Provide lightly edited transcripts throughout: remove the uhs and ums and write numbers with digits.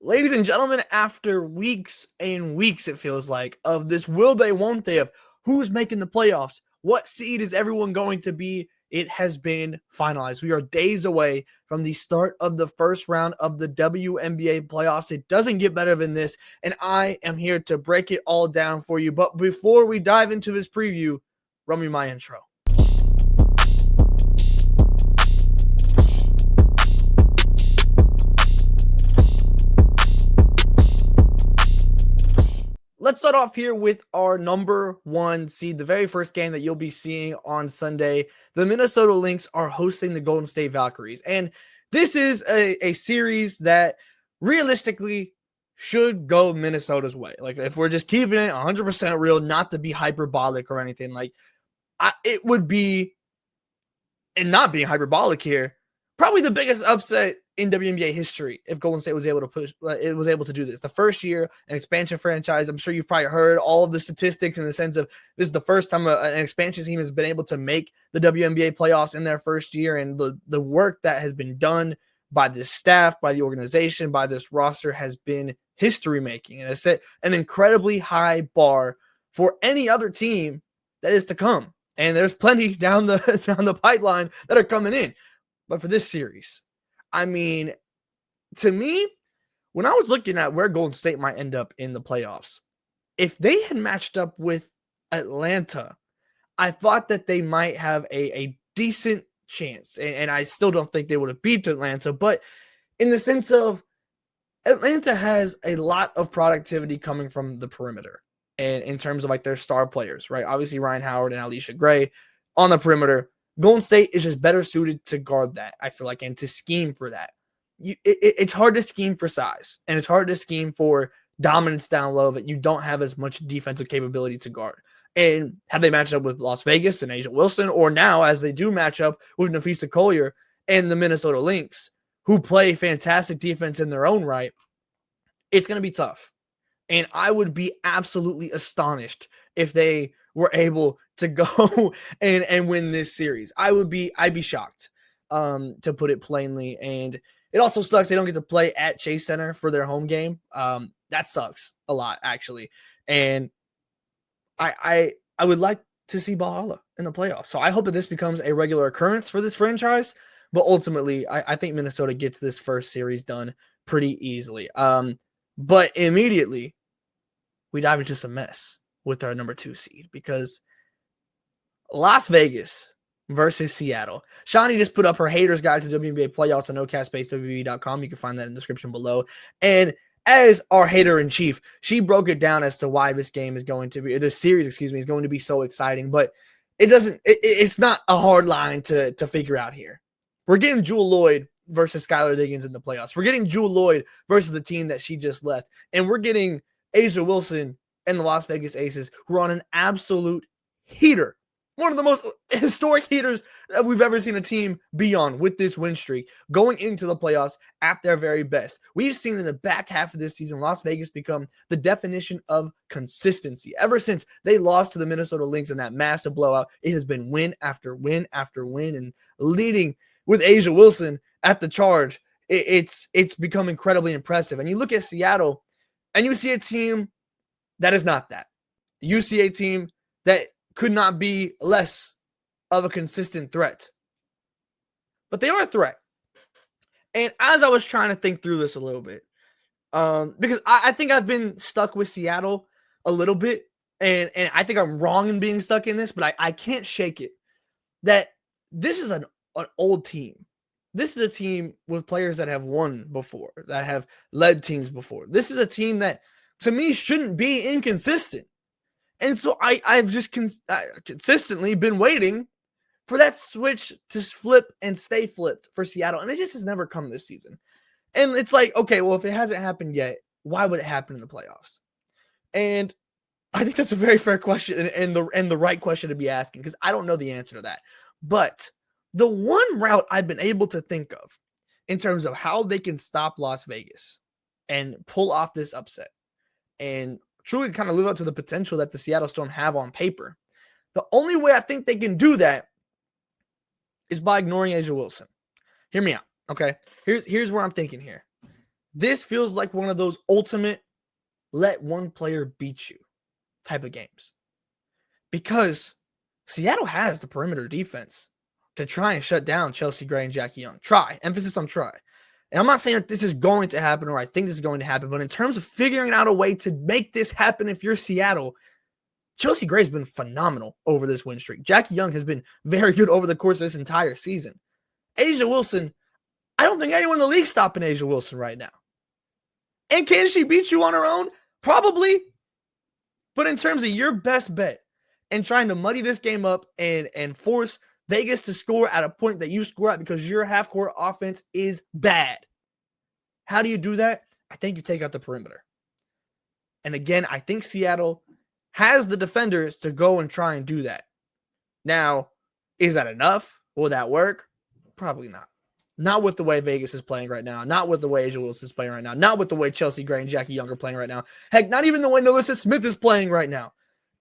Ladies and gentlemen, after weeks and weeks, it feels like, of this will they, won't they, of who's making the playoffs, what seed is everyone going to be, it has been finalized. We are days away from the start of the first round of the WNBA playoffs. It doesn't get better than this, and I am here to break it all down for you. But before we dive into this preview, run me my intro. Let's start off here with our number one seed, the very first game that you'll be seeing on Sunday. The Minnesota Lynx are hosting the Golden State Valkyries. And this is a series that realistically should go Minnesota's way. Like, if we're just keeping it 100% real, not to be hyperbolic or anything, it would be, and not being hyperbolic here, probably the biggest upset in WNBA history if Golden State was able to do this. The first year, an expansion franchise. I'm sure you've probably heard all of the statistics in the sense of this is the first time an expansion team has been able to make the WNBA playoffs in their first year, and the work that has been done by this staff, by the organization, by this roster has been history making, and it's set an incredibly high bar for any other team that is to come. And there's plenty down the pipeline that are coming in. But for this series, I mean, to me, when I was looking at where Golden State might end up in the playoffs, if they had matched up with Atlanta, I thought that they might have a decent chance. And I still don't think they would have beat Atlanta, but in the sense of Atlanta has a lot of productivity coming from the perimeter. And in terms of like their star players, right? Obviously, Ryan Howard and Alicia Gray on the perimeter. Golden State is just better suited to guard that, I feel like, and to scheme for that. It's hard to scheme for size, and it's hard to scheme for dominance down low that you don't have as much defensive capability to guard. And have they matched up with Las Vegas and A'ja Wilson, or now as they do match up with Napheesa Collier and the Minnesota Lynx, who play fantastic defense in their own right, it's going to be tough. And I would be absolutely astonished if they were able to go and win this series. I'd be shocked, to put it plainly. And it also sucks they don't get to play at Chase Center for their home game. That sucks a lot, actually. And I would like to see Valhalla in the playoffs. So I hope that this becomes a regular occurrence for this franchise. But ultimately, I think Minnesota gets this first series done pretty easily. But immediately, we dive into some mess with our number 2 seed, because Las Vegas versus Seattle. Shawnee just put up her haters guide to WNBA playoffs on nocastbasewwe.com. You can find that in the description below. And as our hater in chief, she broke it down as to why this series is going to be so exciting. But it's not a hard line to figure out here. We're getting Jewell Loyd versus Skylar Diggins in the playoffs. We're getting Jewell Loyd versus the team that she just left. And we're getting A'ja Wilson and the Las Vegas Aces, who are on an absolute heater. One of the most historic heaters that we've ever seen a team be on with this win streak, going into the playoffs at their very best. We've seen in the back half of this season, Las Vegas become the definition of consistency. Ever since they lost to the Minnesota Lynx in that massive blowout, it has been win after win after win, and leading with A'ja Wilson at the charge, it's become incredibly impressive. And you look at Seattle, and you see a team that is not that. You see a team that could not be less of a consistent threat. But they are a threat. And as I was trying to think through this a little bit, because I think I've been stuck with Seattle a little bit, and I think I'm wrong in being stuck in this, but I can't shake it, that this is an old team. This is a team with players that have won before, that have led teams before. This is a team that, to me, shouldn't be inconsistent. And so I've just consistently been waiting for that switch to flip and stay flipped for Seattle. And it just has never come this season. And it's like, okay, well, if it hasn't happened yet, why would it happen in the playoffs? And I think that's a very fair question and the right question to be asking, because I don't know the answer to that. But the one route I've been able to think of in terms of how they can stop Las Vegas and pull off this upset and truly kind of live up to the potential that the Seattle Storm have on paper, the only way I think they can do that is by ignoring A'ja Wilson. Hear me out, okay? Here's where I'm thinking here. this feels like one of those ultimate let one player beat you type of games. Because Seattle has the perimeter defense to try and shut down Chelsea Gray and Jackie Young. Try. Emphasis on try. And I'm not saying that this is going to happen or I think this is going to happen, but in terms of figuring out a way to make this happen if you're Seattle, Chelsea Gray has been phenomenal over this win streak. Jackie Young has been very good over the course of this entire season. A'ja Wilson, I don't think anyone in the league stopping A'ja Wilson right now. And can she beat you on her own? Probably. But in terms of your best bet and trying to muddy this game up and force Vegas to score at a point that you score at because your half-court offense is bad, how do you do that? I think you take out the perimeter. And again, I think Seattle has the defenders to go and try and do that. Now, is that enough? Will that work? Probably not. Not with the way Vegas is playing right now. Not with the way A'ja Wilson is playing right now. Not with the way Chelsea Gray and Jackie Young are playing right now. Heck, not even the way Nalissa Smith is playing right now.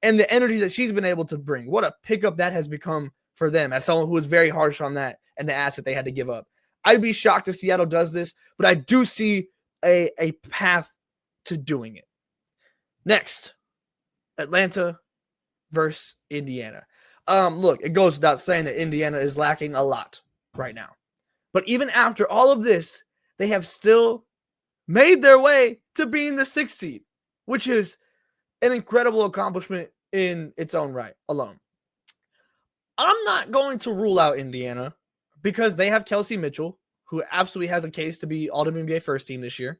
And the energy that she's been able to bring. What a pickup that has become for them as someone who was very harsh on that and the asset they had to give up. I'd be shocked if Seattle does this, but I do see a path to doing it. Next, Atlanta versus Indiana. Look, it goes without saying that Indiana is lacking a lot right now. But even after all of this, they have still made their way to being the 6th seed, which is an incredible accomplishment in its own right alone. I'm not going to rule out Indiana because they have Kelsey Mitchell, who absolutely has a case to be All-WNBA first team this year.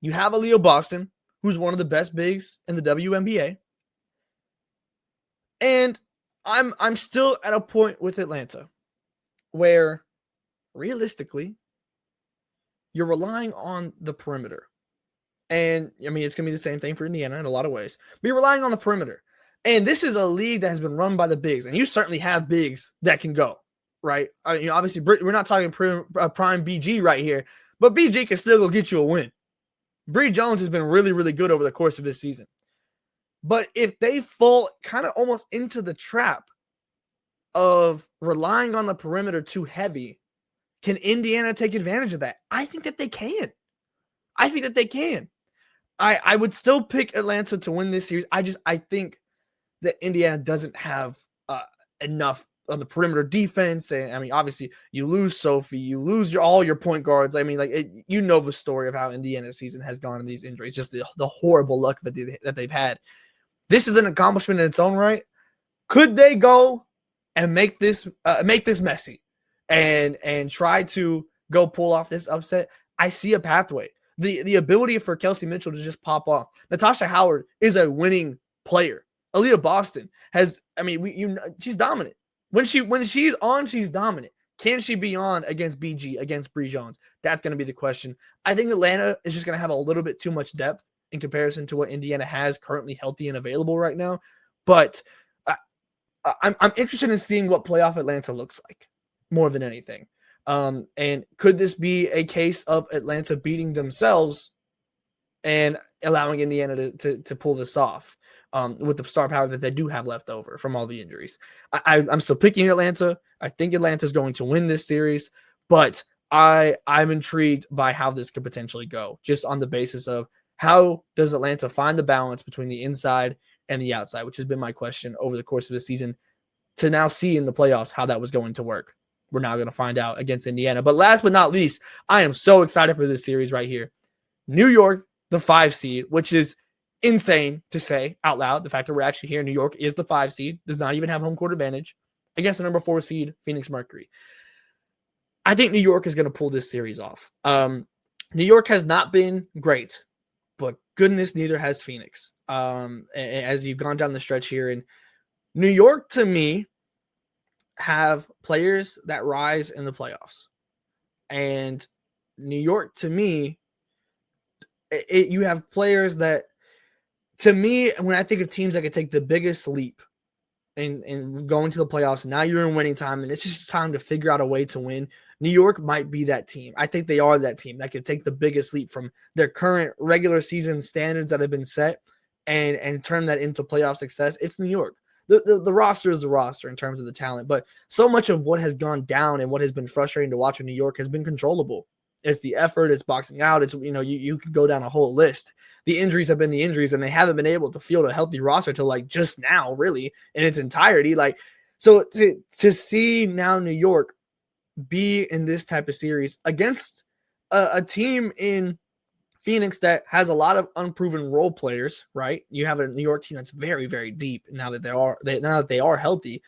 You have Aaliyah Boston, who's one of the best bigs in the WNBA. And I'm still at a point with Atlanta where realistically you're relying on the perimeter. And I mean, it's going to be the same thing for Indiana in a lot of ways. But you're relying on the perimeter. And this is a league that has been run by the bigs. And you certainly have bigs that can go, right? I mean, obviously, we're not talking prime BG right here. But BG can still go get you a win. Bree Jones has been really, really good over the course of this season. But if they fall kind of almost into the trap of relying on the perimeter too heavy, can Indiana take advantage of that? I think that they can. I would still pick Atlanta to win this series. I think that Indiana doesn't have enough on the perimeter defense. And I mean, obviously, you lose Sophie, you lose all your point guards. I mean, you know the story of how Indiana's season has gone in these injuries, just the horrible luck that they've had. This is an accomplishment in its own right. Could they go and make this messy and try to go pull off this upset? I see a pathway. The ability for Kelsey Mitchell to just pop off. Natasha Howard is a winning player. Aaliyah Boston has, I mean, she's dominant. When she's on, she's dominant. Can she be on against BG, against Bree Jones? That's going to be the question. I think Atlanta is just going to have a little bit too much depth in comparison to what Indiana has currently healthy and available right now. But I'm interested in seeing what playoff Atlanta looks like more than anything. And could this be a case of Atlanta beating themselves and allowing Indiana to pull this off with the star power that they do have left over from all the injuries? I'm still picking Atlanta. I think Atlanta is going to win this series, but I'm intrigued by how this could potentially go, just on the basis of how does Atlanta find the balance between the inside and the outside, which has been my question over the course of the season, to now see in the playoffs how that was going to work. We're now going to find out against Indiana. But last but not least, I am so excited for this series right here. New York, the 5 seed, which is insane to say out loud. The fact that we're actually here in New York is the 5 seed, does not even have home court advantage against the number 4 seed, Phoenix Mercury. I think New York is going to pull this series off. New York has not been great, but goodness, neither has Phoenix. As you've gone down the stretch here, and New York, to me, have players that rise in the playoffs. And New York, to me, you have players that, to me, when I think of teams that could take the biggest leap in going to the playoffs, now you're in winning time, and it's just time to figure out a way to win. New York might be that team. I think they are that team that could take the biggest leap from their current regular season standards that have been set and turn that into playoff success. It's New York. The roster is the roster in terms of the talent, but so much of what has gone down and what has been frustrating to watch in New York has been controllable. It's the effort, it's boxing out, it's, you can go down a whole list. The injuries have been the injuries, and they haven't been able to field a healthy roster till like just now, really, in its entirety. Like, so to see now New York be in this type of series against a team in Phoenix that has a lot of unproven role players, right? You have a New York team that's very, very deep now that they are healthy,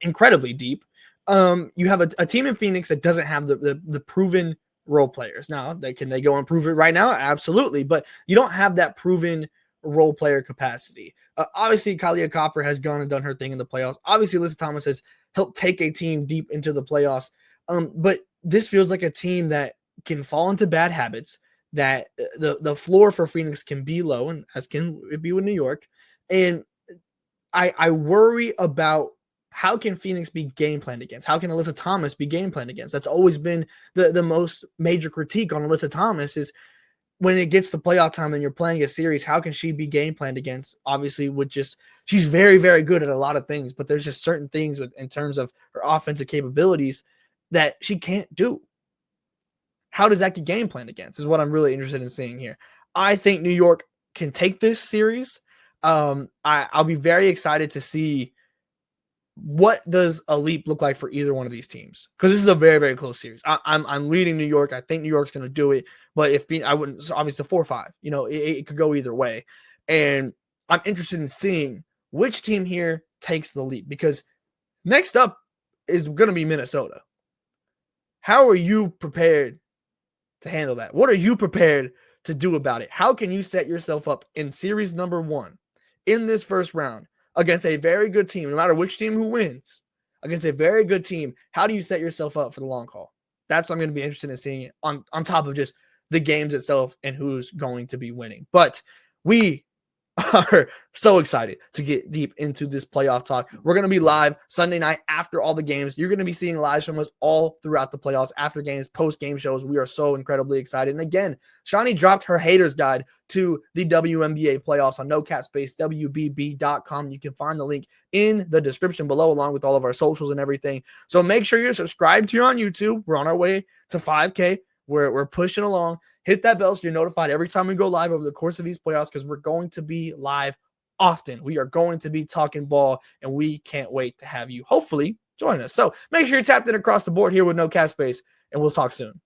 incredibly deep. You have a team in Phoenix that doesn't have the proven role players. Now, can they go and prove it right now? Absolutely, but you don't have that proven role player capacity. Obviously, Kalia Copper has gone and done her thing in the playoffs. Obviously, Alyssa Thomas has helped take a team deep into the playoffs. But this feels like a team that can fall into bad habits, that the floor for Phoenix can be low, and as can it be with New York. And I worry about how can Phoenix be game planned against? How can Alyssa Thomas be game planned against? That's always been the most major critique on Alyssa Thomas is when it gets to playoff time and you're playing a series, how can she be game planned against? Obviously, she's very, very good at a lot of things, but there's just certain things in terms of her offensive capabilities that she can't do. How does that get game planned against is what I'm really interested in seeing here. I think New York can take this series. I'll be very excited to see what does a leap look like for either one of these teams, because this is a very, very close series. I'm leading New York. I think New York's going to do it, but I wouldn't. So obviously 4-5. It could go either way, and I'm interested in seeing which team here takes the leap, because next up is going to be Minnesota. How are you prepared to handle that? What are you prepared to do about it? How can you set yourself up in series number 1 in this first round against a very good team, no matter which team who wins, against a very good team? How do you set yourself up for the long haul? That's what I'm going to be interested in seeing on top of just the games itself and who's going to be winning. But we are so excited to get deep into this playoff talk. We're going to be live Sunday night after all the games. You're going to be seeing lives from us all throughout the playoffs, after games, post-game shows. We are so incredibly excited. And again, Shawnee dropped her haters guide to the WNBA playoffs on NoCapSpace.wbb.com. You can find the link in the description below, along with all of our socials and everything. So make sure you're subscribed here on YouTube. We're on our way to 5K. We're pushing along. Hit that bell so you're notified every time we go live over the course of these playoffs, because we're going to be live often. We are going to be talking ball, and we can't wait to have you hopefully join us. So make sure you're tapped in across the board here with No Cap Space, and we'll talk soon.